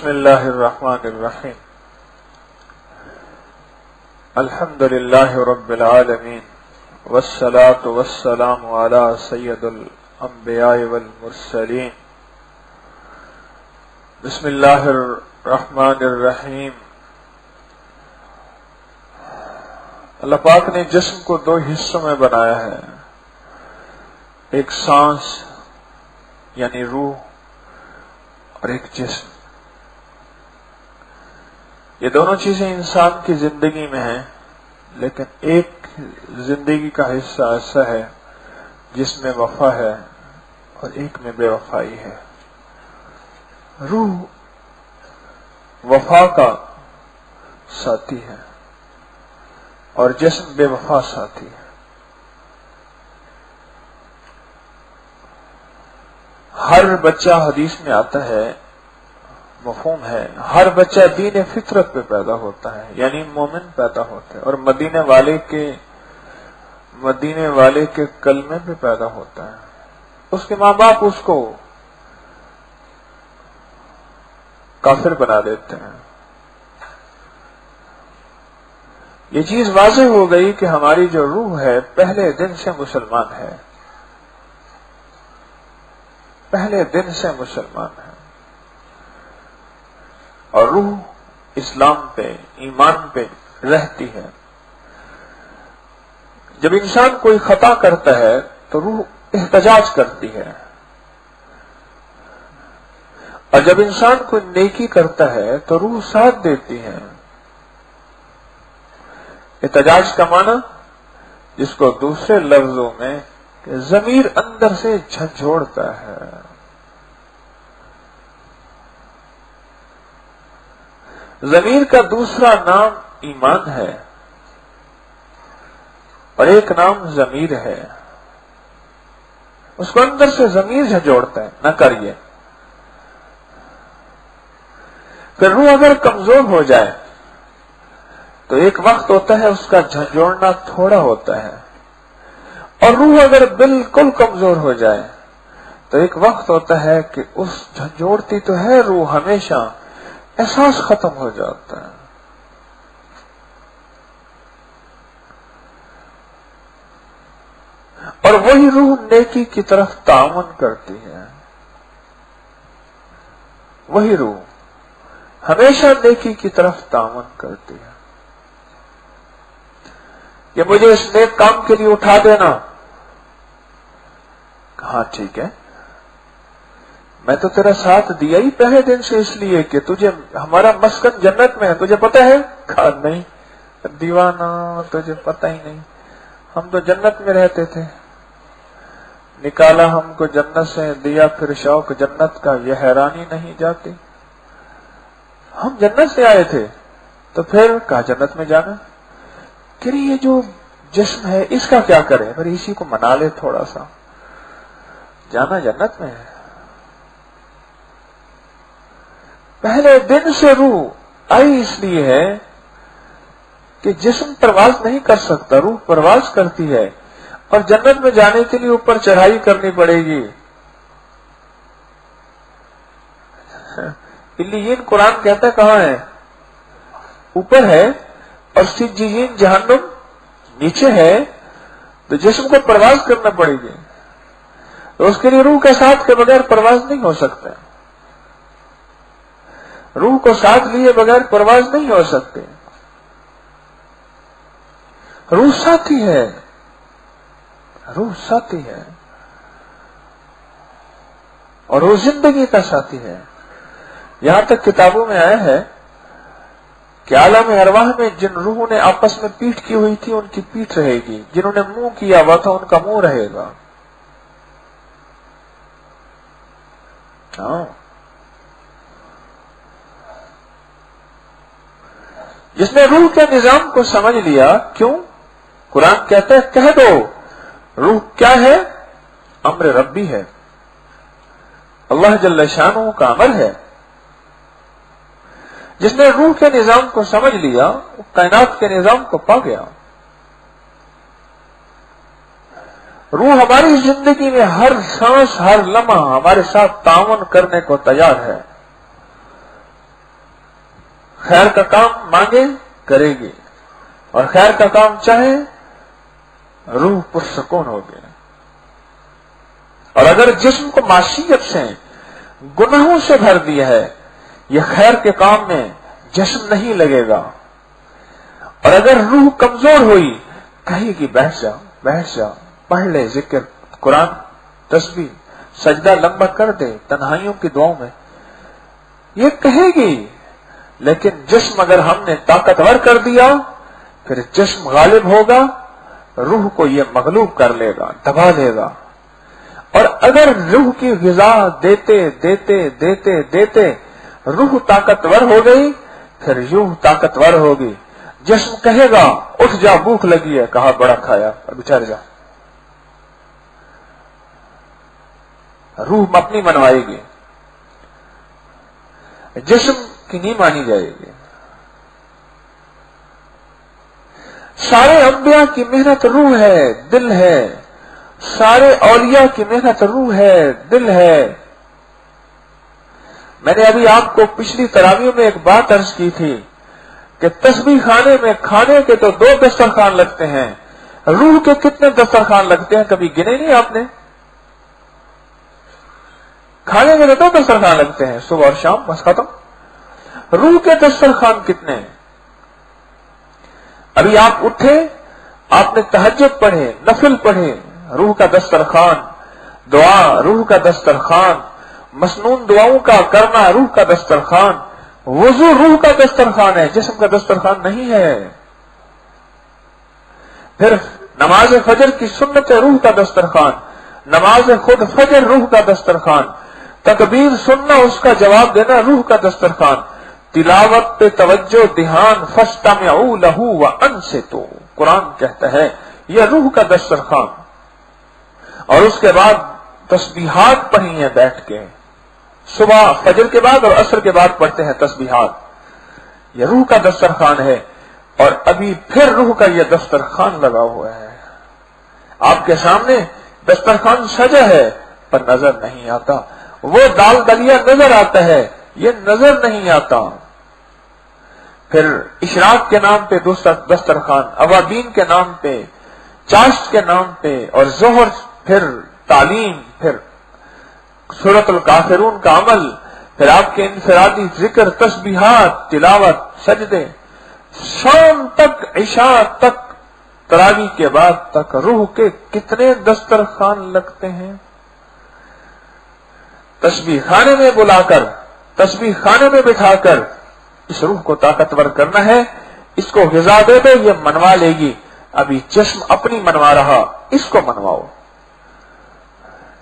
بسم اللہ الرحمن الرحیم الحمد للہ رب العالمین والصلاة والسلام علی سید الانبیاء والمرسلین بسم اللہ الرحمن الرحیم۔ اللہ پاک نے جسم کو دو حصوں میں بنایا ہے، ایک سانس یعنی روح اور ایک جسم۔ یہ دونوں چیزیں انسان کی زندگی میں ہیں، لیکن ایک زندگی کا حصہ ایسا ہے جس میں وفا ہے اور ایک میں بے وفائی ہے۔ روح وفا کا ساتھی ہے اور جسم بے وفا ساتھی ہے۔ ہر بچہ، حدیث میں آتا ہے، مفہوم ہے، ہر بچہ دین فطرت پہ پیدا ہوتا ہے، یعنی مومن پیدا ہوتا ہے، اور مدینے والے کے کلمے پہ پیدا ہوتا ہے۔ اس کے ماں باپ اس کو کافر بنا دیتے ہیں۔ یہ چیز واضح ہو گئی کہ ہماری جو روح ہے پہلے دن سے مسلمان ہے، پہلے دن سے مسلمان ہے، اور روح اسلام پہ، ایمان پہ رہتی ہے۔ جب انسان کوئی خطا کرتا ہے تو روح احتجاج کرتی ہے، اور جب انسان کوئی نیکی کرتا ہے تو روح ساتھ دیتی ہے۔ احتجاج کا معنی، جس کو دوسرے لفظوں میں ضمیر اندر سے جھنجھوڑتا ہے۔ ضمیر کا دوسرا نام ایمان ہے اور ایک نام ضمیر ہے۔ اس کو اندر سے ضمیر جھنجھوڑتا ہے، نہ کریے۔ پھر روح اگر کمزور ہو جائے تو ایک وقت ہوتا ہے اس کا جھنجھوڑنا تھوڑا ہوتا ہے، اور روح اگر بالکل کمزور ہو جائے تو ایک وقت ہوتا ہے کہ اس جھنجھوڑتی تو ہے روح ہمیشہ، احساس ختم ہو جاتا ہے۔ اور وہی روح نیکی کی طرف تعاون کرتی ہے، وہی روح ہمیشہ نیکی کی طرف تعاون کرتی ہے کہ مجھے اس نیک کام کے لیے اٹھا دینا۔ کہا ٹھیک ہے، میں تو تیرا ساتھ دیا ہی پہلے دن سے، اس لیے کہ تجھے ہمارا مسکن جنت میں ہے، تجھے پتہ ہے؟ کہا نہیں دیوانہ، تجھے پتہ ہی نہیں، ہم تو جنت میں رہتے تھے، نکالا ہم کو جنت سے، دیا پھر شوق جنت کا، یہ حیرانی نہیں جاتی، ہم جنت سے آئے تھے۔ تو پھر کہا جنت میں جانا، کہ یہ جو جسم ہے اس کا کیا کرے؟ پھر اسی کو منا لے تھوڑا سا، جانا جنت میں ہے۔ پہلے دن سے روح آئی اس لیے ہے کہ جسم پرواز نہیں کر سکتا، روح پرواز کرتی ہے، اور جنت میں جانے کے لیے اوپر چڑھائی کرنی پڑے گی۔ علیین قرآن کہتا ہے کہاں ہے؟ اوپر ہے، اور سجین جہنم نیچے ہے، تو جسم کو پرواز کرنا پڑے گی، تو اس کے لیے روح کے ساتھ کے بغیر پرواز نہیں ہو سکتا، روح کو ساتھ لیے بغیر پرواز نہیں ہو سکتے۔ روح ساتھی ہے، روح ساتھی ہے، اور وہ زندگی کا ساتھی ہے۔ یہاں تک کتابوں میں آیا ہے کہ عالم ارواح میں جن روحوں نے آپس میں پیٹھ کی ہوئی تھی ان کی پیٹھ رہے گی، جنہوں نے منہ کیا ہوا تھا ان کا منہ رہے گا۔ جس نے روح کے نظام کو سمجھ لیا، کیوں؟ قرآن کہتا ہے کہہ دو روح کیا ہے؟ امر ربی ہے، اللہ جل شانہ کا امر ہے۔ جس نے روح کے نظام کو سمجھ لیا وہ کائنات کے نظام کو پا گیا۔ روح ہماری زندگی میں ہر سانس، ہر لمحہ ہمارے ساتھ تعاون کرنے کو تیار ہے۔ خیر کا کام مانگے کرے گی، اور خیر کا کام چاہے روح پرسکون ہوگی۔ اور اگر جسم کو معصیت سے گناہوں سے بھر دیا ہے، یہ خیر کے کام میں جسم نہیں لگے گا۔ اور اگر روح کمزور ہوئی، کہے گی بیٹھ جا پڑھ لے ذکر قرآن تسبیح، سجدہ لمبا کر دے تنہائیوں کی دعاؤں میں، یہ کہے گی۔ لیکن جسم اگر ہم نے طاقتور کر دیا، پھر جسم غالب ہوگا، روح کو یہ مغلوب کر لے گا، دبا لے گا۔ اور اگر روح کی غذا دیتے دیتے دیتے دیتے روح طاقتور ہو گئی، پھر یوں طاقتور ہوگی، جسم کہے گا اٹھ جا بھوک لگی ہے، کہا بڑا کھایا، اب ٹھہر جا، روح اپنی منوائے گی، جسم کی نہیں مانی جائے گی۔ سارے انبیاء کی محنت روح ہے، دل ہے، سارے اولیاء کی محنت روح ہے، دل ہے۔ میں نے ابھی آپ کو پچھلی تراویح میں ایک بات عرض کی تھی کہ تسبیح خانے میں کھانے کے تو 2 دسترخوان لگتے ہیں، روح کے کتنے دسترخوان لگتے ہیں کبھی گنے نہیں آپ نے؟ کھانے کے تو 2 دسترخوان لگتے ہیں، صبح اور شام، بس ختم۔ روح کے دسترخوان کتنے ہیں؟ ابھی آپ اٹھے، آپ نے تہجد پڑھے، نفل پڑھے، روح کا دسترخوان، دعا روح کا دسترخوان، مسنون دعاؤں کا کرنا روح کا دسترخوان، وضو روح کا دسترخوان ہے، جسم کا دسترخوان نہیں ہے۔ پھر نماز فجر کی سنت روح کا دسترخوان، نماز خود فجر روح کا دسترخوان، تکبیر سننا اس کا جواب دینا روح کا دسترخوان، تلاوت پہ توجہ دھیان فاستمعوا لہ وانصتوا، قرآن کہتا ہے یہ روح کا دسترخوان۔ اور اس کے بعد تسبیحات پڑھی ہیں بیٹھ کے، صبح فجر کے بعد اور عصر کے بعد پڑھتے ہیں تسبیحات، یہ روح کا دسترخوان ہے۔ اور ابھی پھر روح کا یہ دسترخوان لگا ہوا ہے، آپ کے سامنے دسترخوان سجا ہے پر نظر نہیں آتا، وہ دال دلیا نظر آتا ہے، یہ نظر نہیں آتا۔ پھر اشراق کے نام پہ دوسرا دسترخوان، اوابین کے نام پہ، چاشت کے نام پہ، اور ظہر پھر تعلیم، پھر سورۃ الکافرون کا عمل، پھر آپ کے انفرادی ذکر، تسبیحات، تلاوت، سجدے، شام تک، عشاء تک، تراویح کے بعد تک روح کے کتنے دسترخوان لگتے ہیں۔ تسبیح خانے میں بلا کر، تسبیح خانے میں بٹھا کر اس روح کو طاقتور کرنا ہے، اس کو غذا دے دو، یہ منوا لے گی۔ ابھی جسم اپنی منوا رہا، اس کو منواؤ۔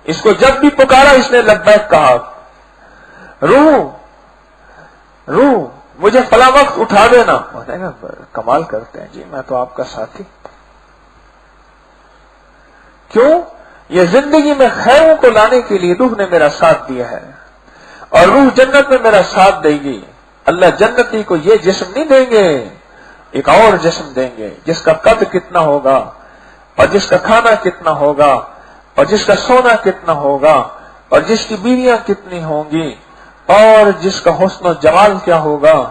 اس کو جب بھی پکارا اس نے لبیک کہا، روح مجھے فلاں وقت اٹھا دینا، کمال کرتے ہیں جی، میں تو آپ کا ساتھی۔ کیوں؟ یہ زندگی میں خیروں کو لانے کے لیے روح نے میرا ساتھ دیا ہے، اور روح جنت میں میرا ساتھ دے گی۔ اللہ جنتی کو یہ جسم نہیں دیں گے، ایک اور جسم دیں گے جس کا قد کتنا ہوگا، اور جس کا کھانا کتنا ہوگا، اور جس کا سونا کتنا ہوگا، اور جس کی بیویاں کتنی ہوں گی، اور جس کا حسن و جمال کیا ہوگا۔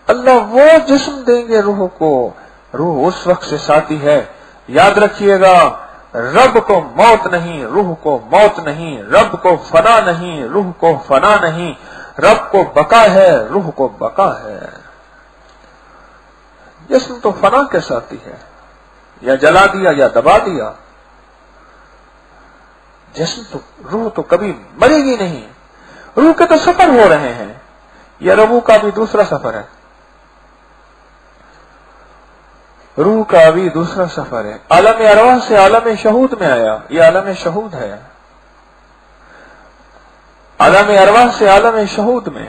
اللہ وہ جسم دیں گے روح کو۔ روح اس وقت سے ساتھی ہے، یاد رکھیے گا، رب کو موت نہیں، روح کو موت نہیں، رب کو فنا نہیں، روح کو فنا نہیں، رب کو بقا ہے، روح کو بقا ہے۔ جسم تو فنا کے ساتھی ہے، یا جلا دیا یا دبا دیا، جسم تو، روح تو کبھی مرے گی نہیں۔ روح کے تو سفر ہو رہے ہیں، یہ روح کا بھی دوسرا سفر ہے، روح کا بھی دوسرا سفر ہے۔ عالم ارواح سے عالم شہود میں آیا، یہ عالم شہود ہے، عالم ارواح سے عالم شہود میں۔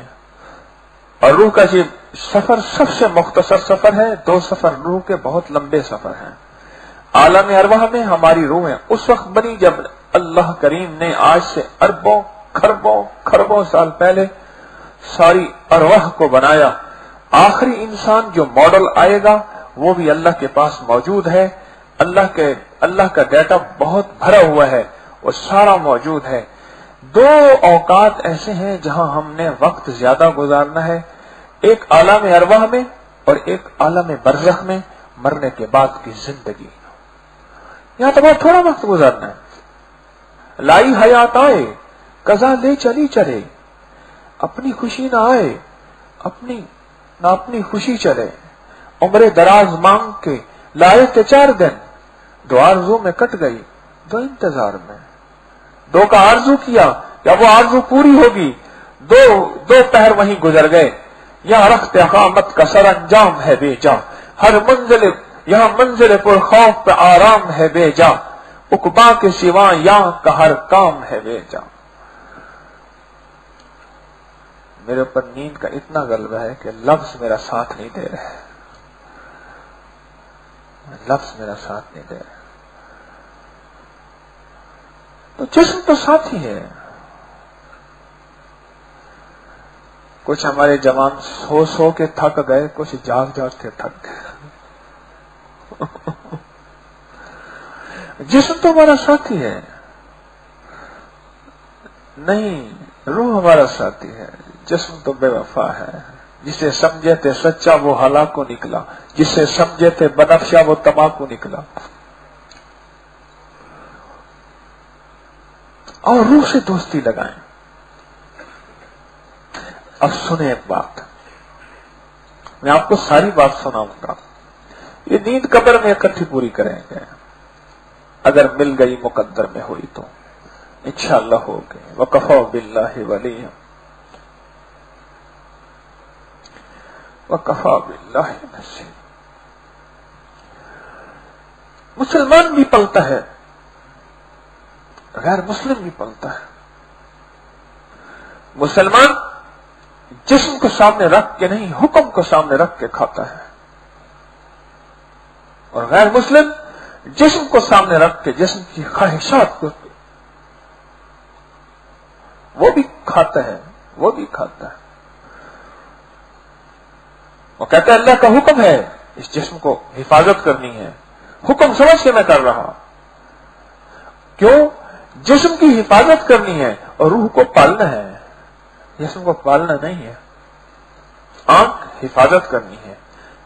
اور روح کا یہ سفر سب سے مختصر سفر ہے، 2 سفر روح کے بہت لمبے سفر ہیں۔ عالم ارواح میں ہماری روحیں اس وقت بنی جب اللہ کریم نے آج سے اربوں خربوں سال پہلے ساری ارواح کو بنایا۔ آخری انسان جو ماڈل آئے گا وہ بھی اللہ کے پاس موجود ہے، اللہ کا ڈیٹا بہت بھرا ہوا ہے، وہ سارا موجود ہے۔ 2 اوقات ایسے ہیں جہاں ہم نے وقت زیادہ گزارنا ہے، ایک عالم ارواح میں اور ایک عالم برزخ میں مرنے کے بعد کی زندگی. یہاں تو بہت تھوڑا وقت گزارنا ہے. لائی حیات آئے قضا لے چلی چلے، اپنی خوشی نہ آئے نہ اپنی خوشی چلے. عمر دراز مانگ کے لائے تھے 4 دن، 2 آرزو میں کٹ گئی 2 انتظار میں. 2 کا آرزو کیا یا وہ آرزو پوری ہوگی، 2 پہر وہیں گزر گئے. یہاں رخت اقامت کا سر انجام ہے بے جا، ہر منزل یہاں منزل پر خوف پہ آرام ہے بے جا. عقبا کے سوا یہاں کا ہر کام ہے بے جا. میرے اوپر نیند کا اتنا غلبہ ہے کہ لفظ میرا ساتھ نہیں دے رہے، لفظ میرا ساتھ نہیں دے رہے. تو جسم تو ساتھ ہی ہے. کچھ ہمارے جوان سو کے تھک گئے، کچھ جاگ کے تھک گئے. جسم تو ہمارا ساتھی ہے نہیں، روح ہمارا ساتھی ہے. جسم تو بے وفا ہے. جسے سمجھے تھے سچا وہ ہلاکو نکلا، جسے سمجھے تھے بنفشا وہ تماکو نکلا. اور روح سے دوستی لگائیں. اب سنیں ایک بات، میں آپ کو ساری بات سناؤں گا. یہ نیند قبر میں اکٹھی پوری کریں گے، اگر مل گئی مقدر میں ہوئی تو انشاءاللہ ہو گئے. وکفا باللہ ولیا وکفا باللہ نصیر. مسلمان بھی پلتا ہے، غیر مسلم بھی پلتا ہے. مسلمان جسم کو سامنے رکھ کے نہیں، حکم کو سامنے رکھ کے کھاتا ہے، اور غیر مسلم جسم کو سامنے رکھ کے جسم کی خواہشات کو وہ بھی کھاتا ہے. وہ کہتا ہے اللہ کا حکم ہے، اس جسم کو حفاظت کرنی ہے، حکم سمجھ کے میں کر رہا. کیوں؟ جسم کی حفاظت کرنی ہے اور روح کو پالنا ہے. جسم کو پالنا نہیں ہے. آنکھ حفاظت کرنی ہے،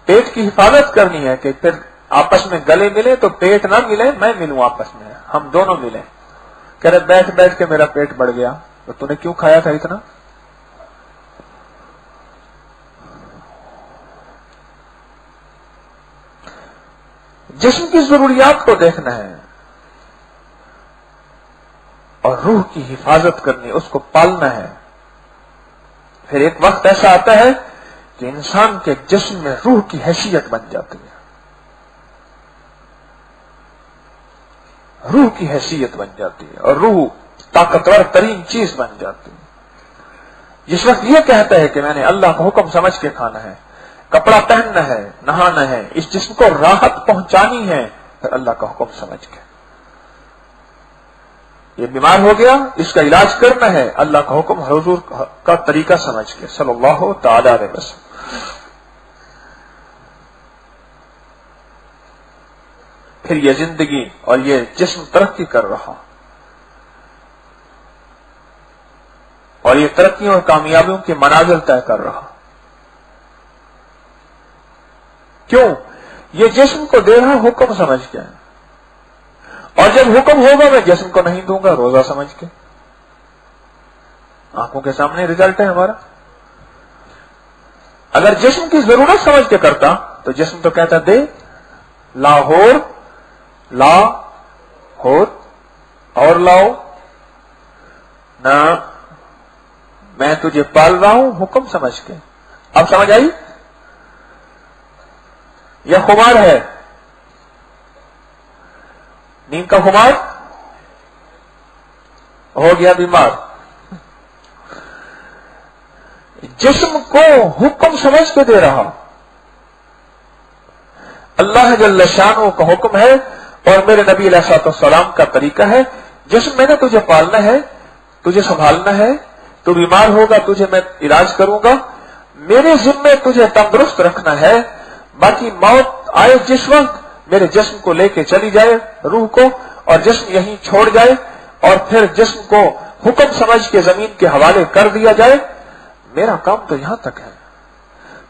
پیٹ کی حفاظت کرنی ہے کہ پھر آپس میں گلے ملے تو پیٹ نہ ملے، میں ملوں آپس میں، ہم دونوں ملیں. کہہ رہے بیٹھ بیٹھ کے میرا پیٹ بڑھ گیا. تو نے کیوں کھایا تھا اتنا؟ جسم کی ضروریات کو دیکھنا ہے اور روح کی حفاظت کرنی، اس کو پالنا ہے. پھر ایک وقت ایسا آتا ہے کہ انسان کے جسم میں روح کی حیثیت بن جاتی ہے، روح کی حیثیت بن جاتی ہے اور روح طاقتور ترین چیز بن جاتی ہے. جس وقت یہ کہتا ہے کہ میں نے اللہ کا حکم سمجھ کے کھانا ہے، کپڑا پہننا ہے، نہانا ہے، اس جسم کو راحت پہنچانی ہے، پھر اللہ کا حکم سمجھ کے. یہ بیمار ہو گیا، اس کا علاج کرنا ہے، اللہ کا حکم حضور کا طریقہ سمجھ کے صلی اللہ تعالی علیہ وسلم. پھر یہ زندگی اور یہ جسم ترقی کر رہا، اور یہ ترقیوں اور کامیابیوں کے منازل طے کر رہا. کیوں؟ یہ جسم کو دے رہا حکم سمجھ کے، اور جب حکم ہوگا میں جسم کو نہیں دوں گا روزہ سمجھ کے. آنکھوں کے سامنے رزلٹ ہے ہمارا. اگر جسم کی ضرورت سمجھ کے کرتا تو جسم تو کہتا دے، لاہور اور لاؤ نہ، میں تجھے پال رہا ہوں حکم سمجھ کے. اب سمجھ آئی؟ یہ خمار ہے، نیند کا خمار ہو گیا بیمار. جسم کو حکم سمجھ کے دے رہا. اللہ جل شانہ کا حکم ہے اور میرے نبی علیہ الصلوۃ والسلام کا طریقہ ہے. جسم میں نے تجھے پالنا ہے، تجھے سنبھالنا ہے، تو بیمار ہوگا تجھے میں علاج کروں گا، میرے ذمے تجھے تندرست رکھنا ہے. باقی موت آئے جس وقت میرے جسم کو لے کے چلی جائے روح کو، اور جسم یہیں چھوڑ جائے، اور پھر جسم کو حکم سمجھ کے زمین کے حوالے کر دیا جائے، میرا کام تو یہاں تک ہے.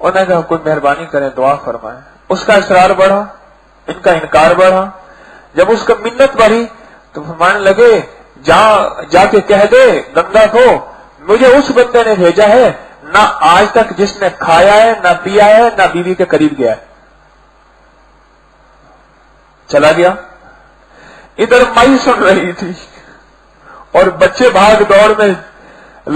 انہوں نے کہا کوئی مہربانی کریں دعا فرمائیں. اس کا اصرار بڑھا, ان کا انکار بڑھا. جب اس کا منت بڑھی تو فرمانے لگے جا کے کہہ دے گنگا کو مجھے اس بندے نے بھیجا ہے نہ آج تک جس نے کھایا ہے نہ پیا ہے نہ بیوی کے قریب گیا ہے. چلا گیا. ادھر مائی سن رہی تھی اور بچے بھاگ دوڑ میں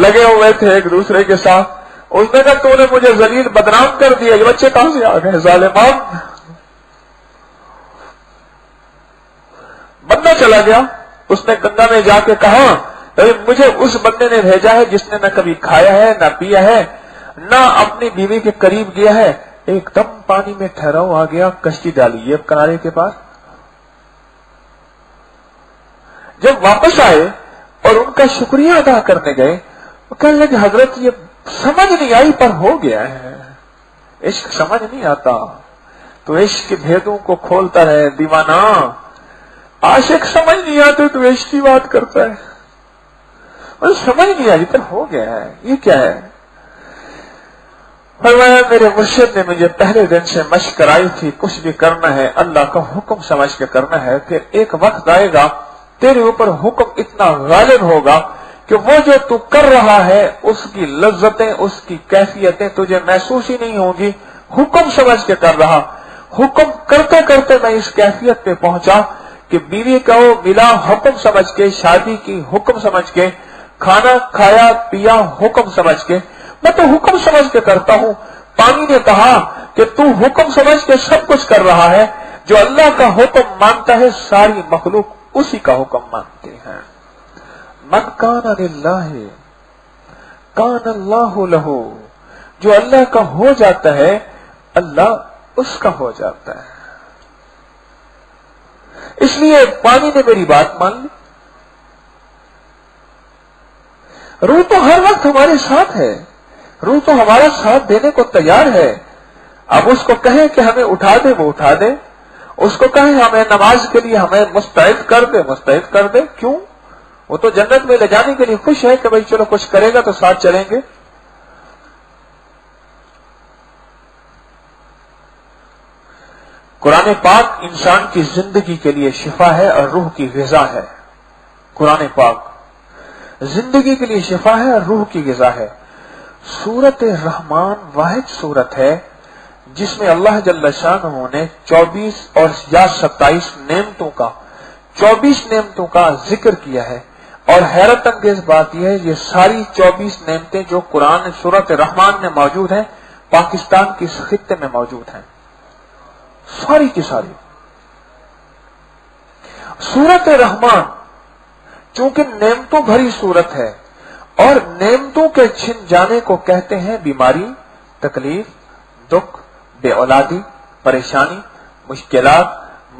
لگے ہوئے تھے ایک دوسرے کے ساتھ. اس نے کہا تو نے مجھے ذلیل بدنام کر دیا, یہ بچے کہاں سے آ گئے ظالمان. بندہ چلا گیا. اس نے گنگا میں جا کے کہا مجھے اس بندے نے بھیجا ہے جس نے نہ کبھی کھایا ہے نہ پیا ہے نہ اپنی بیوی کے قریب گیا ہے. ایک دم پانی میں ٹھہراؤ آ گیا, کشتی ڈالی یہ کنارے کے پاس. جب واپس آئے اور ان کا شکریہ ادا کرنے گئے وہ کہنے لگے حضرت یہ سمجھ نہیں آئی پر ہو گیا ہے. عشق سمجھ نہیں آتا تو عشق کے بھیدوں کو کھولتا رہے دیوانہ. عاشق سمجھ نہیں آتے تو عشق کی بات کرتا ہے. اور سمجھ نہیں آئی پر ہو گیا ہے. یہ کیا ہے؟ فرمایا میرے مرشد نے مجھے پہلے دن سے مشق کرائی تھی کچھ بھی کرنا ہے اللہ کا حکم سمجھ کے کرنا ہے. پھر ایک وقت آئے گا تیرے اوپر حکم اتنا غالب ہوگا کہ وہ جو تو کر رہا ہے اس کی لذتیں اس کی کیفیتیں تجھے محسوس ہی نہیں ہوں گی. حکم سمجھ کے کر رہا, حکم کرتے کرتے میں اس کیفیت پہ پہنچا کہ بیوی کو ملا حکم سمجھ کے, شادی کی حکم سمجھ کے, کھانا کھایا پیا حکم سمجھ کے. میں تو حکم سمجھ کے کرتا ہوں. پانی نے کہا کہ تو حکم سمجھ کے سب کچھ کر رہا ہے. جو اللہ کا حکم مانتا ہے ساری مخلوق اسی کا حکم مانتے ہیں. من کان للہ کان اللہ لہ. جو اللہ کا ہو جاتا ہے اللہ اس کا ہو جاتا ہے. اس لیے پانی نے میری بات مان لی. روح تو ہر وقت ہمارے ساتھ ہے, روح تو ہمارا ساتھ دینے کو تیار ہے. اب اس کو کہیں کہ ہمیں اٹھا دے وہ اٹھا دے, اس کو کہیں ہمیں نماز کے لیے ہمیں مستعد کر دے. کیوں؟ وہ تو جنت میں لے جانے کے لیے خوش ہے کہ بھائی چلو کچھ کرے گا تو ساتھ چلیں گے. قرآن پاک انسان کی زندگی کے لیے شفا ہے اور روح کی غذا ہے. قرآن پاک زندگی کے لیے شفا ہے اور روح کی غذا ہے. سورت رحمان واحد سورت ہے جس میں اللہ جل شانہ نے 24 اور یا 27 نعمتوں کا 24 نعمتوں کا ذکر کیا ہے. اور حیرت انگیز بات یہ ہے یہ ساری 24 نعمتیں جو قرآن سورت رحمان میں موجود ہیں پاکستان کی اس خطے میں موجود ہیں, ساری کی ساری. سورت رحمان چونکہ نعمتوں بھری سورت ہے اور نعمتوں کے چھن جانے کو کہتے ہیں بیماری, تکلیف, دکھ, بے اولادی, پریشانی, مشکلات,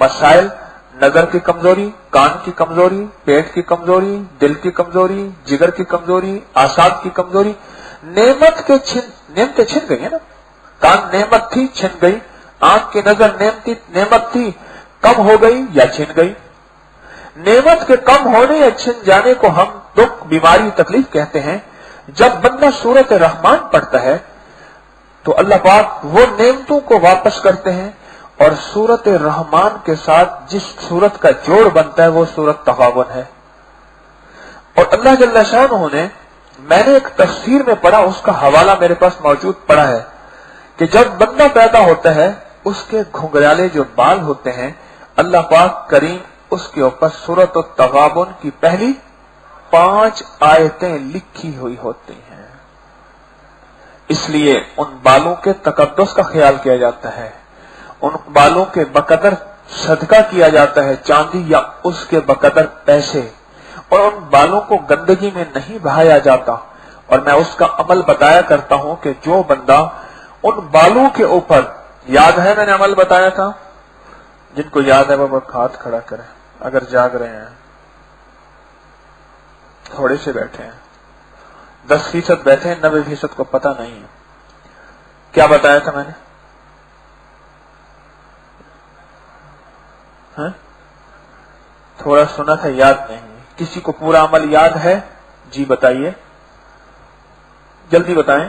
مسائل, نظر کی کمزوری, کان کی کمزوری, پیٹ کی کمزوری, دل کی کمزوری, جگر کی کمزوری, اعصاب کی کمزوری. نعمتیں چھن گئی ہے نا. کان نعمت تھی چھن گئی, آنکھ کی نظر نعمت تھی کم ہو گئی یا چھن گئی. نعمت کے کم ہونے یا چھن جانے کو ہم دکھ, بیماری, تکلیف کہتے ہیں. جب بندہ سورت رحمان پڑھتا ہے تو اللہ پاک وہ نعمتوں کو واپس کرتے ہیں اور سورت رحمان کے ساتھ جس سورت کا جوڑ بنتا ہے وہ سورت تغابن ہے. اور اللہ جل شانہ نے میں نے ایک تفسیر میں پڑھا, اس کا حوالہ میرے پاس موجود پڑا ہے کہ جب بندہ پیدا ہوتا ہے اس کے گھنگرالے جو بال ہوتے ہیں اللہ پاک کریم اس کے اوپر سورت التغابن کی پہلی 5 آیتیں لکھی ہوئی ہوتی ہیں. اس لیے ان بالوں کے تقدس کا خیال کیا جاتا ہے, ان بالوں کے بقدر صدقہ کیا جاتا ہے, چاندی یا اس کے بقدر پیسے, اور ان بالوں کو گندگی میں نہیں بہایا جاتا. اور میں اس کا عمل بتایا کرتا ہوں کہ جو بندہ ان بالوں کے اوپر, یاد ہے میں نے عمل بتایا تھا, جن کو یاد ہے وہ ہاتھ کھڑا کریں اگر جاگ رہے ہیں, تھوڑے سے بیٹھے ہیں, 10% بیٹھے ہیں, 90% کو پتہ نہیں ہے. کیا بتایا تھا میں نے؟ تھوڑا سنا تھا, یاد نہیں. کسی کو پورا عمل یاد ہے؟ جی بتائیے, جلدی بتائیں.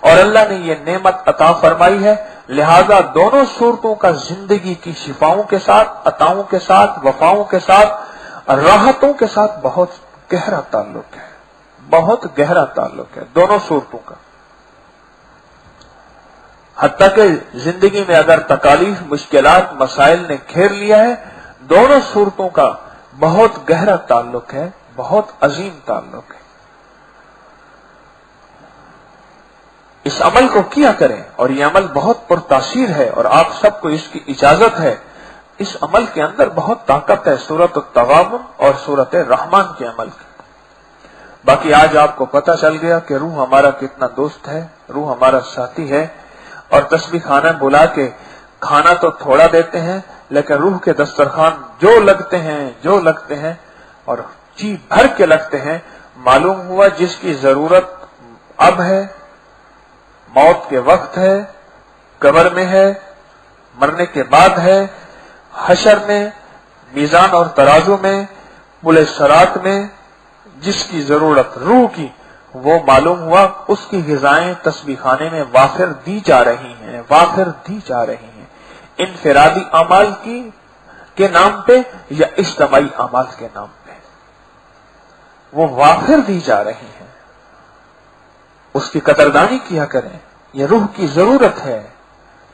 اور اللہ نے یہ نعمت عطا فرمائی ہے، لہذا دونوں صورتوں کا زندگی کی شفاؤں کے ساتھ، عطاؤں کے ساتھ، وفاؤں کے ساتھ، راحتوں کے ساتھ بہت گہرا تعلق ہے، بہت گہرا تعلق ہے دونوں صورتوں کا۔ حتیٰ کہ زندگی میں اگر تکالیف، مشکلات، مسائل نے گھیر لیا ہے، دونوں صورتوں کا بہت گہرا تعلق ہے، بہت عظیم تعلق ہے۔ اس عمل کو کیا کریں، اور یہ عمل بہت پرتاثیر ہے اور آپ سب کو اس کی اجازت ہے۔ اس عمل کے اندر بہت طاقت ہے، سورۃ التغابن اور سورۃ الرحمن کے عمل کی۔ باقی آج آپ کو پتہ چل گیا کہ روح ہمارا کتنا دوست ہے، روح ہمارا ساتھی ہے، اور تسبیح خانہ بلا کے کھانا تو تھوڑا دیتے ہیں، لیکن روح کے دسترخوان جو لگتے ہیں اور جی بھر کے لگتے ہیں، معلوم ہوا جس کی ضرورت اب ہے، موت کے وقت ہے، قبر میں ہے، مرنے کے بعد ہے، حشر میں، میزان اور ترازو میں، پل صراط میں، جس کی ضرورت روح کی، وہ معلوم ہوا اس کی غذائیں تسبیح خانے میں وافر دی جا رہی ہیں، وافر دی جا رہی ہیں، انفرادی اعمال کے نام پہ یا اجتماعی اعمال کے نام پہ وہ وافر دی جا رہی ہیں۔ اس کی قدردانی کیا کریں، یہ روح کی ضرورت ہے،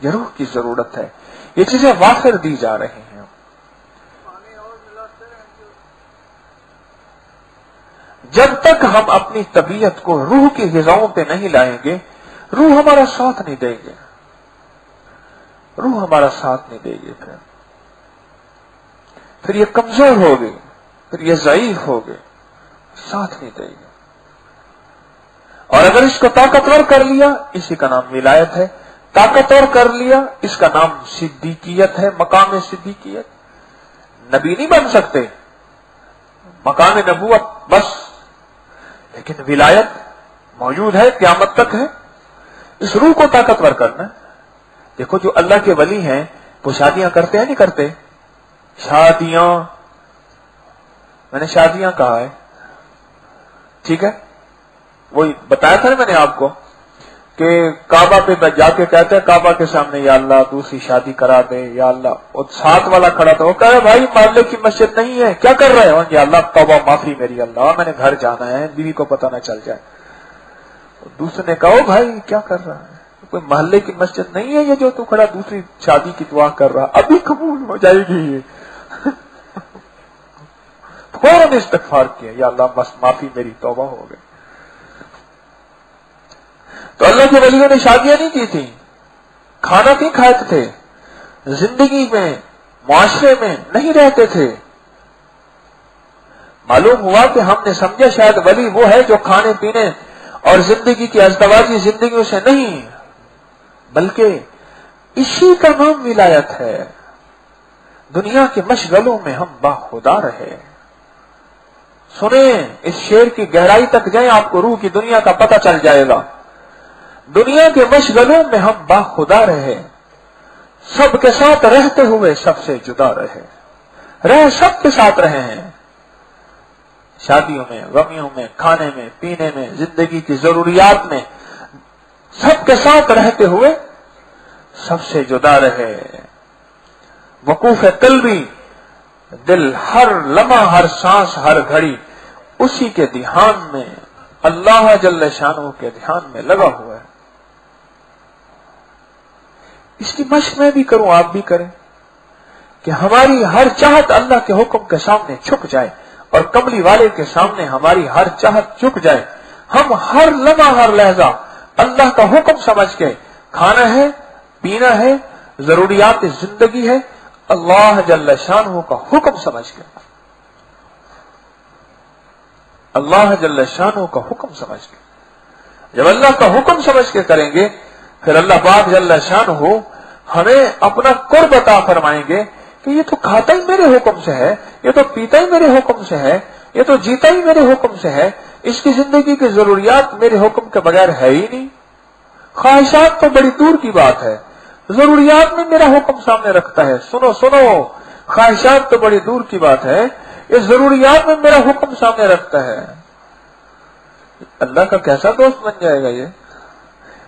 یہ روح کی ضرورت ہے، یہ چیزیں وافر دی جا رہی ہیں۔ جب تک ہم اپنی طبیعت کو روح کی غذاؤں پہ نہیں لائیں گے، روح ہمارا ساتھ نہیں دے گی، روح ہمارا ساتھ نہیں دے گی، پھر یہ کمزور ہوگی، پھر یہ ضعیف ہوگی، ساتھ نہیں دے گی۔ اور اگر اس کو طاقتور کر لیا، اسی کا نام ولایت ہے، طاقتور کر لیا، اس کا نام صدیقیت ہے، مقام صدیقیت۔ نبی نہیں بن سکتے، مقام نبوت بس، لیکن ولایت موجود ہے، قیامت تک ہے۔ اس روح کو طاقتور کرنا ہے۔ دیکھو جو اللہ کے ولی ہیں وہ شادیاں کرتے ہیں نہیں کرتے؟ شادیاں، میں نے شادیاں کہا ہے، ٹھیک ہے، وہی بتایا تھا نا میں نے آپ کو کہ کعبہ پہ جا کے کہتے ہیں کعبہ کے سامنے یا اللہ دوسری شادی کرا دے یا اللہ، اور ساتھ والا کھڑا تھا، وہ کہہ رہے بھائی محلے کی مسجد نہیں ہے، کیا کر رہے ہو؟ یا اللہ توبہ معافی میری، اللہ میں نے گھر جانا ہے، بیوی کو پتہ نہ چل جائے۔ دوسرے نے کہا بھائی کیا کر رہا ہے، کوئی محلے کی مسجد نہیں ہے یہ جو تو کھڑا دوسری شادی کی دعا کر رہا، ابھی قبول ہو جائے گی یہ۔ فوراً استغفار کیا، یا اللہ بس معافی میری، توبہ ہو گئی۔ تو اللہ کے ولیوں نے شادیاں نہیں کی تھی، کھانا نہیں کھاتے تھے، زندگی میں معاشرے میں نہیں رہتے تھے۔ معلوم ہوا کہ ہم نے سمجھا شاید ولی وہ ہے جو کھانے پینے اور زندگی کی ازدواجی زندگیوں سے نہیں، بلکہ اسی کا نام ولایت ہے۔ دنیا کے مشغلوں میں ہم باخدا رہے۔ سنیں، اس شعر کی گہرائی تک جائیں، آپ کو روح کی دنیا کا پتہ چل جائے گا۔ دنیا کے مشغلوں میں ہم باخدا رہے، سب کے ساتھ رہتے ہوئے سب سے جدا رہے، سب کے ساتھ رہے ہیں، شادیوں میں، غمیوں میں، کھانے میں، پینے میں، زندگی کی ضروریات میں، سب کے ساتھ رہتے ہوئے سب سے جدا رہے۔ وقوف قلبی، دل ہر لمحہ، ہر سانس، ہر گھڑی اسی کے دھیان میں، اللہ جل شانہ کے دھیان میں لگا ہوا ہے۔ اس کی مشق میں بھی کروں، آپ بھی کریں، کہ ہماری ہر چاہت اللہ کے حکم کے سامنے جھک جائے، اور کملی والے کے سامنے ہماری ہر چاہت جھک جائے۔ ہم ہر لمحہ، ہر لہجہ اللہ کا حکم سمجھ کے، کھانا ہے، پینا ہے، ضروریات زندگی ہے، اللہ جل شانہ کا حکم سمجھ کے، اللہ جل شانہ کا حکم سمجھ کے، جب اللہ کا حکم سمجھ کے کریں گے، پھر اللہ پاک جل شانہ ہمیں اپنا قرب عطا فرمائیں گے کہ یہ تو کھاتا ہی میرے حکم سے ہے، یہ تو پیتا ہی میرے حکم سے ہے، یہ تو جیتا ہی میرے حکم سے ہے، اس کی زندگی کی ضروریات میرے حکم کے بغیر ہے ہی نہیں، خواہشات تو بڑی دور کی بات ہے، ضروریات میں میرا حکم سامنے رکھتا ہے۔ سنو سنو، خواہشات تو بڑی دور کی بات ہے، یہ ضروریات میں میرا حکم سامنے رکھتا ہے۔ اللہ کا کیسا دوست بن جائے گا یہ؟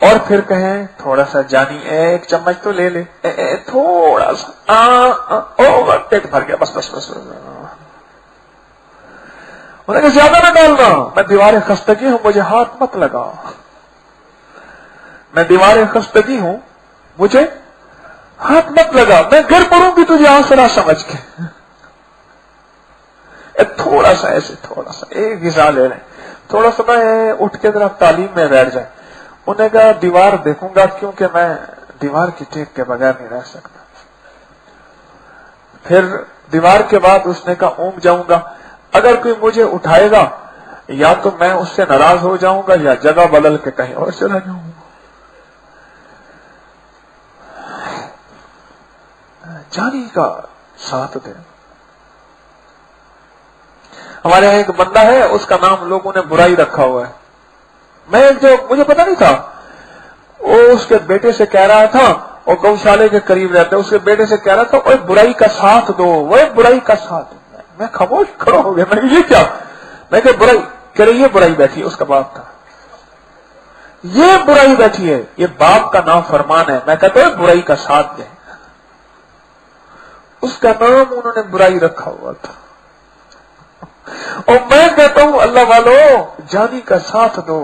اور پھر کہیں تھوڑا سا جانی ایک چمچ تو لے لے، تھوڑا سا پیٹ بھر گیا، بس بس بس انہیں کہ زیادہ نہ ڈالنا، میں دیوار خستگی ہوں مجھے ہاتھ مت لگا، میں دیوار خستگی ہوں مجھے ہاتھ مت لگا، میں گر پڑوں گی تجھے آسرا سمجھ کے، تھوڑا سا ایسے تھوڑا سا ایک غذا لے لیں، تھوڑا سا میں اٹھ کے ذرا تعلیم میں بیٹھ جائے۔ انہیں کہا دیوار دیکھوں گا کیونکہ میں دیوار کی ٹیک کے بغیر نہیں رہ سکتا۔ پھر دیوار کے بعد اس نے کہا اونگ جاؤں گا، اگر کوئی مجھے اٹھائے گا یا تو میں اس سے ناراض ہو جاؤں گا یا جگہ بدل کے کہیں اور چلا جاؤں گا۔ جانی کا ساتھ دیں۔ ہمارے یہاں ایک بندہ ہے، اس کا نام لوگوں نے برائی رکھا ہوا ہے، مجھے پتا نہیں تھا، وہ اس کے بیٹے سے کہہ رہا تھا، اور گوشالے کے قریب رہتا ہے، اس کے بیٹے سے کہہ رہا تھا وہ برائی کا ساتھ دو، وہ برائی کا ساتھ دو۔ میں خاموش کھڑا ہو گیا، میں یہ کیا؟ میں کہ برائی کہہ رہی یہ برائی بیٹھی ہے، اس کا باپ تھا، یہ برائی بیٹھی ہے، یہ باپ کا نام فرمان ہے، میں کہتا ہوں برائی کا ساتھ دیں۔ اس کا نام انہوں نے برائی رکھا ہوا تھا، اور میں کہتا ہوں اللہ والو جانی کا ساتھ دو،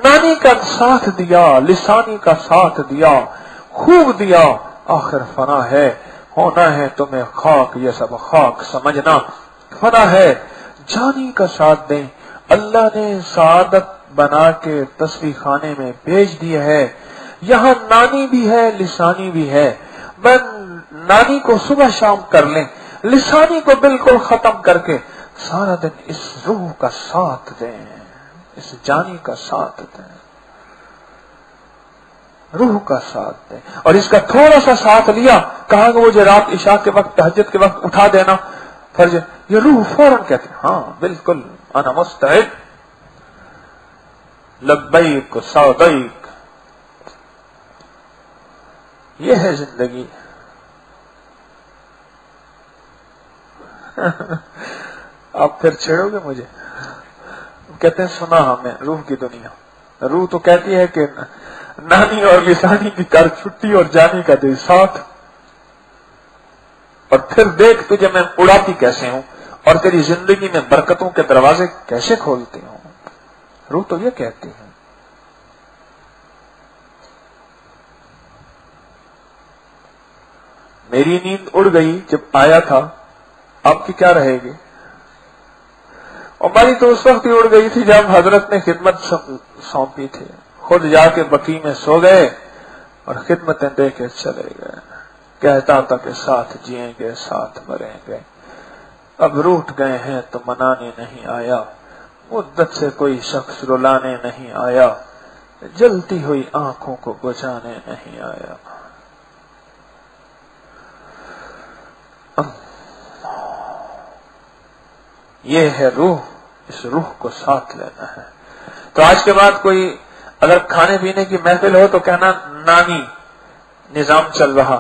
نانی کا ساتھ دیا، لسانی کا ساتھ دیا، خوب دیا، آخر فنا ہے، ہونا ہے تمہیں خاک، یہ سب خاک سمجھنا فنا ہے، جانی کا ساتھ دیں۔ اللہ نے سعادت بنا کے تصویر خانے میں بھیج دیا ہے، یہاں نانی بھی ہے لسانی بھی ہے، میں نانی کو صبح شام کر لیں، لسانی کو بالکل ختم کر کے سارا دن اس روح کا ساتھ دیں، اس جانی کا ساتھ دیں، روح کا ساتھ دیں۔ اور اس کا تھوڑا سا ساتھ لیا، کہا کہ مجھے رات عشاء کے وقت تہجد کے وقت اٹھا دینا فرض، یہ روح فوراً کہتے ہیں ہاں بالکل انا مستعد، لبیک سعدیک، یہ ہے زندگی۔ آپ پھر چھیڑو گے مجھے، کہتے ہیں سنا ہمیں روح کی دنیا، روح تو کہتی ہے کہ نانی اور لسانی کی کر چھٹی اور جانی کا دے ساتھ، اور پھر دیکھ تجھے میں اڑاتی کیسے ہوں اور تیری زندگی میں برکتوں کے دروازے کیسے کھولتی ہوں، روح تو یہ کہتی ہے۔ میری نیند اڑ گئی جب آیا تھا، آپ کی کیا رہے گی؟ اور ہماری تو اس وقت ہی اڑ گئی تھی جب حضرت نے خدمت سونپی تھی، خود جا کے بقی میں سو گئے اور خدمتیں دے کے چلے گئے، کہتا تھا کہ ساتھ جئیں گے ساتھ مریں گے، اب روٹھ گئے ہیں تو منانے نہیں آیا، مدت سے کوئی شخص رلانے نہیں آیا، جلتی ہوئی آنکھوں کو بجھانے نہیں آیا۔ یہ ہے روح، اس روح کو ساتھ لینا ہے۔ تو آج کے بعد کوئی اگر کھانے پینے کی محفل ہو تو کہنا نانی نظام چل رہا،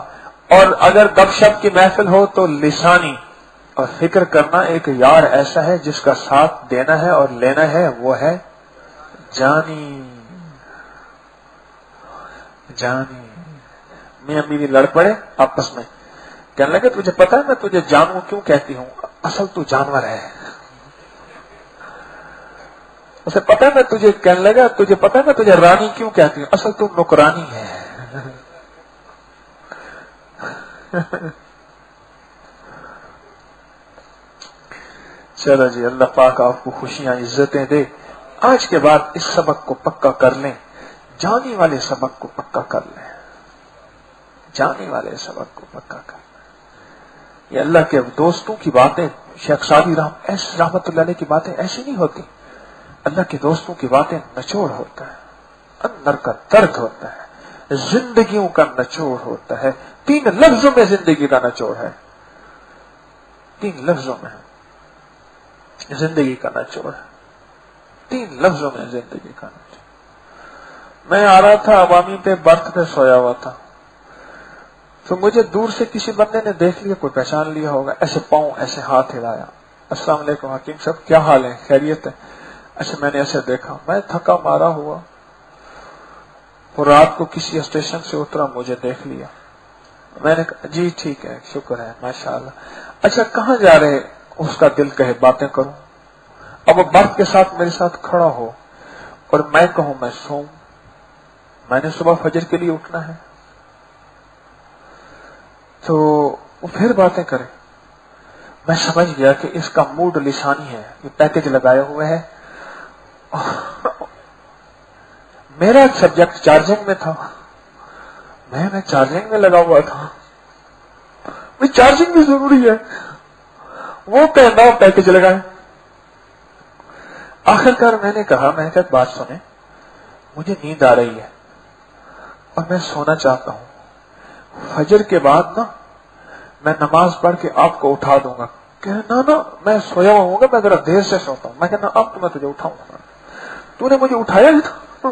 اور اگر گپ شپ کی محفل ہو تو لسانی، اور فکر کرنا ایک یار ایسا ہے جس کا ساتھ دینا ہے اور لینا ہے، وہ ہے جانی۔ جانی میاں بیوی لڑ پڑے آپس میں، کہنے لگے تجھے پتا ہے میں تجھے جانوں کیوں کہتی ہوں، اصل تو جانور ہے، اسے پتا ہے میں تجھے کہنے لگا تجھے پتا ہے میں تجھے رانی کیوں کہتی ہوں، اصل تو نوکرانی ہے۔ چلو جی، اللہ پاک آپ کو خوشیاں عزتیں دے۔ آج کے بعد اس سبق کو پکا کر لیں، جانی والے سبق کو پکا کر لیں، جانی والے سبق کو پکا کر لیں۔ یہ اللہ کے دوستوں کی باتیں، شیخ سعدی رحمت اللہ علیہ کی باتیں ایسی نہیں ہوتی، اللہ کے دوستوں کی باتیں نچوڑ ہوتا ہے، اندر کا درد ہوتا ہے، زندگیوں کا نچوڑ ہوتا ہے۔ 3 لفظوں میں زندگی کا نچوڑ ہے، 3 لفظوں میں زندگی کا نچوڑ ہے، 3 لفظوں میں زندگی کا نچوڑ۔ میں آ رہا تھا عوامی پہ، برتھ پہ سویا ہوا تھا، تو مجھے دور سے کسی بندے نے دیکھ لیا، کوئی پہچان لیا ہوگا، ایسے پاؤں ایسے ہاتھ ہلایا، السلام علیکم حکیم صاحب کیا حال ہے، خیریت ہے؟ اچھا میں نے ایسے دیکھا، میں تھکا مارا ہوا، وہ رات کو کسی اسٹیشن سے اترا, مجھے دیکھ لیا. میں نے کہا جی ٹھیک ہے, شکر ہے, ماشاءاللہ. اچھا کہاں جا رہے؟ اس کا دل کہے باتیں کروں. اب وہ وقت کے ساتھ میرے ساتھ کھڑا ہو اور میں کہوں میں سوؤں, میں نے صبح فجر کے لیے اٹھنا ہے, تو وہ پھر باتیں کرے. میں سمجھ گیا کہ اس کا موڈ لسانی ہے, یہ پیکج لگائے ہوئے ہے. میرا سبجیکٹ چارجنگ میں تھا, میں چارجنگ میں لگا ہوا تھا. چارجنگ بھی ضروری ہے, وہ کہنا پیکج لگائے. آخرکار میں نے کہا بات سنیں, مجھے نیند آ رہی ہے اور میں سونا چاہتا ہوں. فجر کے بعد نا میں نماز پڑھ کے آپ کو اٹھا دوں گا. کہنا نا میں سویا ہوں گا, میں ذرا دیر سے سوتا ہوں. میں کہنا اب تو میں تجھے اٹھاؤں گا, تو نے مجھے اٹھایا ہی تھا.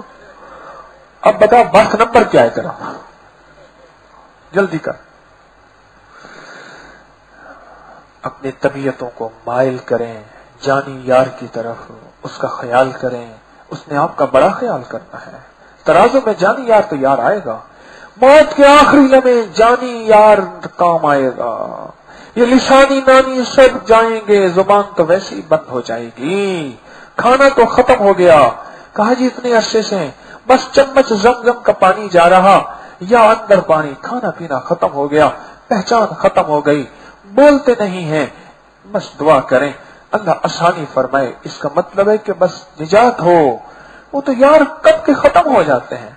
اب بتا بس نمبر کیا ہے تیرا, جلدی کر. اپنی طبیعتوں کو مائل کریں جانی یار کی طرف, اس کا خیال کریں. اس نے آپ کا بڑا خیال کرنا ہے. ترازو میں جانی یار تو یار آئے گا, موت کے آخری لمحے جانی یار کام آئے گا. یہ لسانی نانی سب جائیں گے, زبان تو ویسے ہی بند ہو جائے گی. کھانا تو ختم ہو گیا, کہا جی اتنے عرصے سے بس چمچ زمزم کا پانی جا رہا یا اندر پانی. کھانا پینا ختم ہو گیا, پہچان ختم ہو گئی, بولتے نہیں ہیں. بس دعا کریں اللہ آسانی فرمائے. اس کا مطلب ہے کہ بس نجات ہو. وہ تو یار کب کے ختم ہو جاتے ہیں.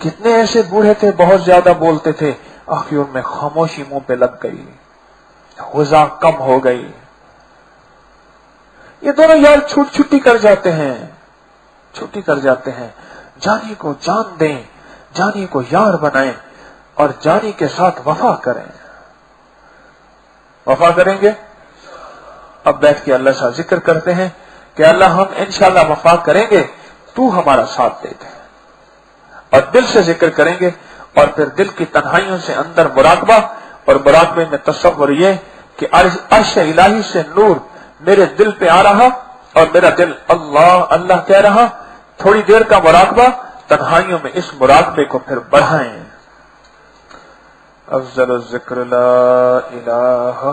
کتنے ایسے بوڑھے تھے بہت زیادہ بولتے تھے, آخر میں خاموشی منہ پہ لگ گئی, غذا کم ہو گئی. یہ دونوں یار چھٹی کر جاتے ہیں, چھٹی کر جاتے ہیں. جانی کو جان دیں, جانی کو یار بنائیں اور جانی کے ساتھ وفا کریں. وفا کریں گے. اب بیٹھ کے اللہ سے ذکر کرتے ہیں کہ اللہ ہم انشاءاللہ وفا کریں گے, تو ہمارا ساتھ دے دے. اور دل سے ذکر کریں گے, اور پھر دل کی تنہائیوں سے اندر مراقبہ, اور مراقبے میں تصور یہ کہ عرش الہی سے نور میرے دل پہ آ رہا اور میرا دل اللہ اللہ کہہ رہا. تھوڑی دیر کا مراقبہ تنہائیوں میں, اس مراقبے کو پھر بڑھائیں. افضل الذکر لا الہ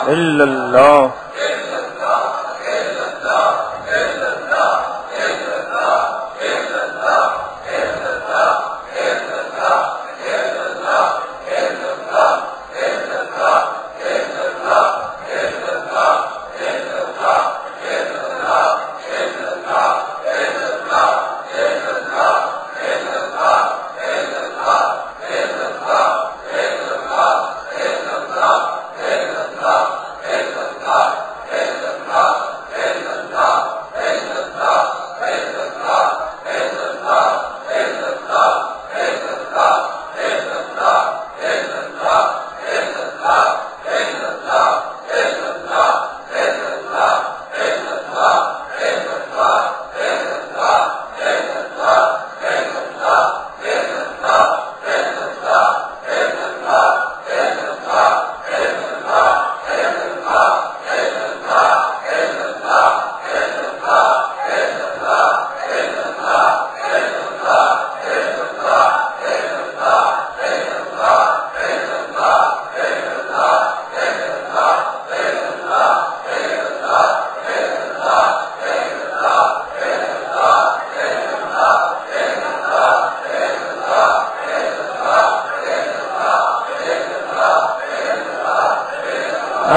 الا اللہ.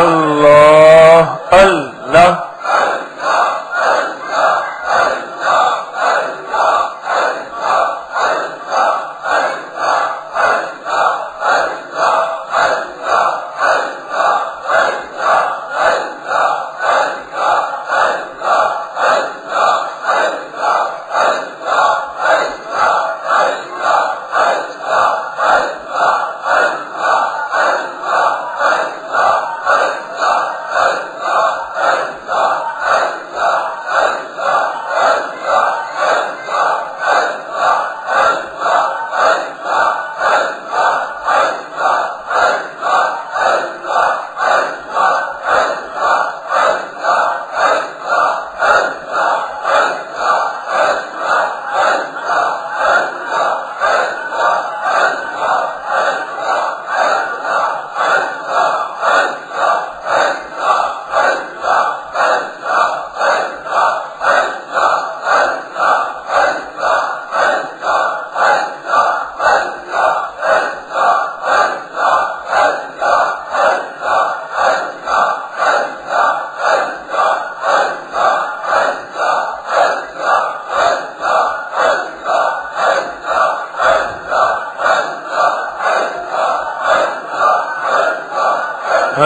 اللہ اللہ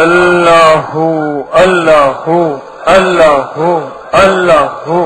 اللہ اللہ اللہ اللہ اللہ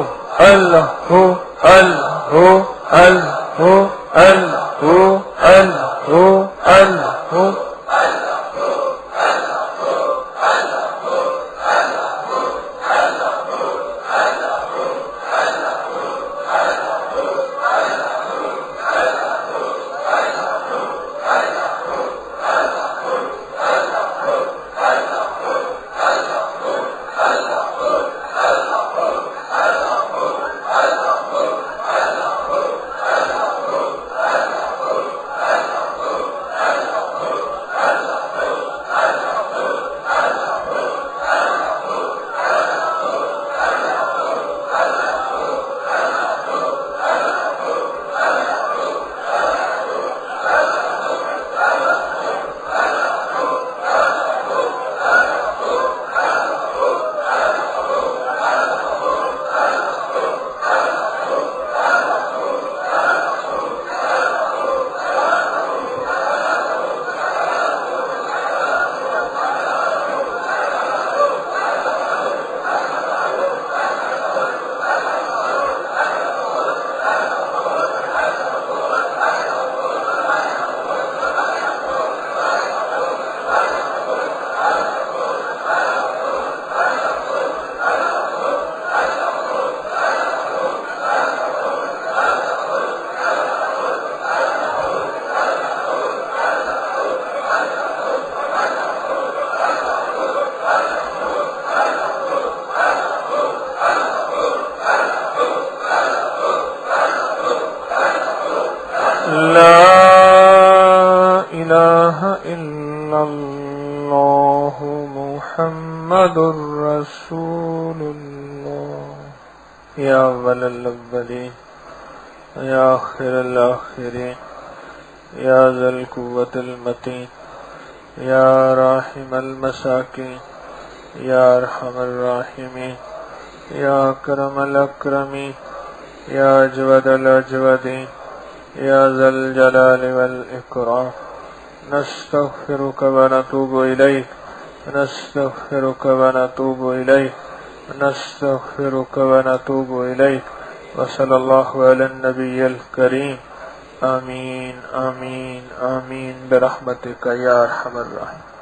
اللہ محمد رسول اللہ یا اول الاولین یا آخر الاخرین یا ذا القوة المتین یا راحم المساکین یا ارحم الراحمین یا اکرم الاکرمین یا اجود الاجودین یا ذا الجلال والاکرام نستغفرک ونتوب الیک نستغفرک ونتوب الیک نستغفرک ونتوب الیک وصلی اللہ علی النبی الکریم آمین آمین آمین برحمتک یا ارحم الراحمین.